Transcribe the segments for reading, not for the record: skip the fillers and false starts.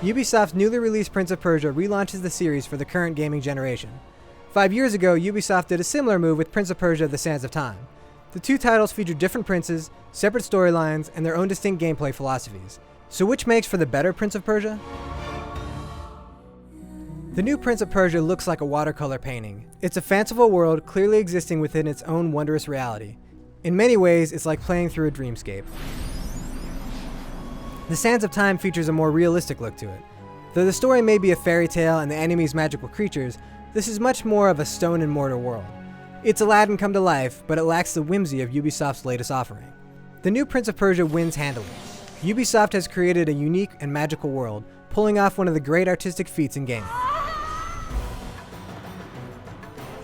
Ubisoft's newly released Prince of Persia relaunches the series for the current gaming generation. 5 years ago, Ubisoft did a similar move with Prince of Persia: The Sands of Time. The two titles feature different princes, separate storylines, and their own distinct gameplay philosophies. So which makes for the better Prince of Persia? The new Prince of Persia looks like a watercolor painting. It's a fanciful world clearly existing within its own wondrous reality. In many ways, it's like playing through a dreamscape. The Sands of Time features a more realistic look to it. Though the story may be a fairy tale and the enemies magical creatures, this is much more of a stone and mortar world. It's Aladdin come to life, but it lacks the whimsy of Ubisoft's latest offering. The new Prince of Persia wins handily. Ubisoft has created a unique and magical world, pulling off one of the great artistic feats in gaming.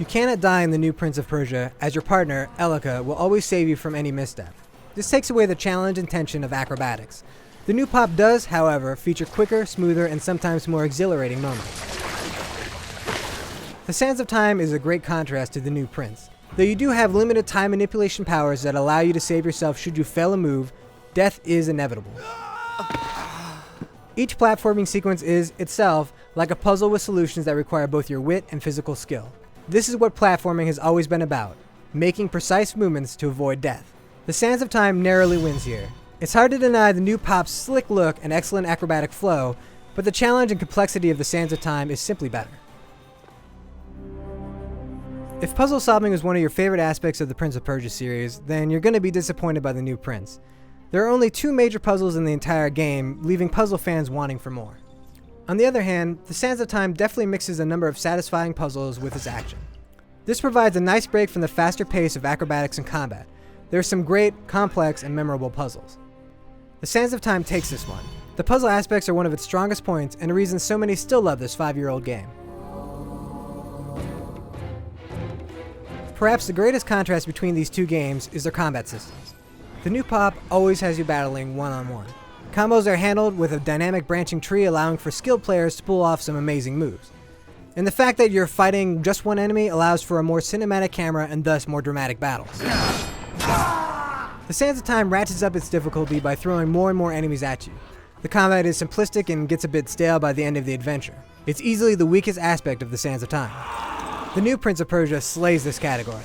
You cannot die in the new Prince of Persia, as your partner, Elika, will always save you from any misstep. This takes away the challenge and tension of acrobatics. The new pop does, however, feature quicker, smoother, and sometimes more exhilarating moments. The Sands of Time is a great contrast to the new Prince. Though you do have limited time manipulation powers that allow you to save yourself should you fail a move, death is inevitable. Each platforming sequence is, itself, like a puzzle with solutions that require both your wit and physical skill. This is what platforming has always been about, making precise movements to avoid death. The Sands of Time narrowly wins here. It's hard to deny the new pop's slick look and excellent acrobatic flow, but the challenge and complexity of the Sands of Time is simply better. If puzzle solving is one of your favorite aspects of the Prince of Persia series, then you're going to be disappointed by the new Prince. There are only 2 major puzzles in the entire game, leaving puzzle fans wanting for more. On the other hand, the Sands of Time definitely mixes a number of satisfying puzzles with its action. This provides a nice break from the faster pace of acrobatics and combat. There are some great, complex, and memorable puzzles. The Sands of Time takes this one. The puzzle aspects are one of its strongest points and a reason so many still love this 5-year-old game. Perhaps the greatest contrast between these two games is their combat systems. The new pop always has you battling one-on-one. Combos are handled with a dynamic branching tree allowing for skilled players to pull off some amazing moves. And the fact that you're fighting just one enemy allows for a more cinematic camera and thus more dramatic battles. The Sands of Time ratchets up its difficulty by throwing more and more enemies at you. The combat is simplistic and gets a bit stale by the end of the adventure. It's easily the weakest aspect of the Sands of Time. The new Prince of Persia slays this category.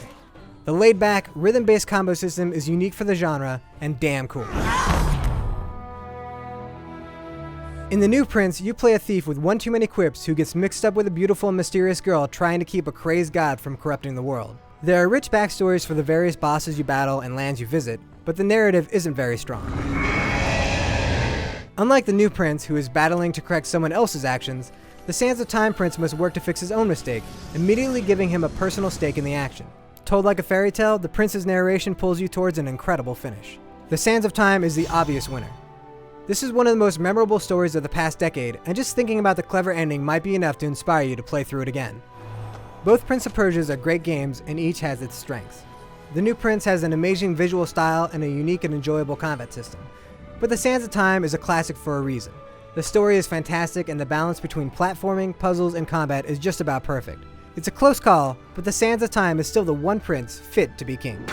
The laid-back, rhythm-based combo system is unique for the genre and damn cool. In the new Prince, you play a thief with one too many quips who gets mixed up with a beautiful and mysterious girl trying to keep a crazed god from corrupting the world. There are rich backstories for the various bosses you battle and lands you visit, but the narrative isn't very strong. Unlike the new Prince, who is battling to correct someone else's actions, the Sands of Time Prince must work to fix his own mistake, immediately giving him a personal stake in the action. Told like a fairy tale, the Prince's narration pulls you towards an incredible finish. The Sands of Time is the obvious winner. This is one of the most memorable stories of the past decade, and just thinking about the clever ending might be enough to inspire you to play through it again. Both Prince of Persias are great games, and each has its strengths. The new Prince has an amazing visual style and a unique and enjoyable combat system. But the Sands of Time is a classic for a reason. The story is fantastic, and the balance between platforming, puzzles, and combat is just about perfect. It's a close call, but the Sands of Time is still the one Prince fit to be king.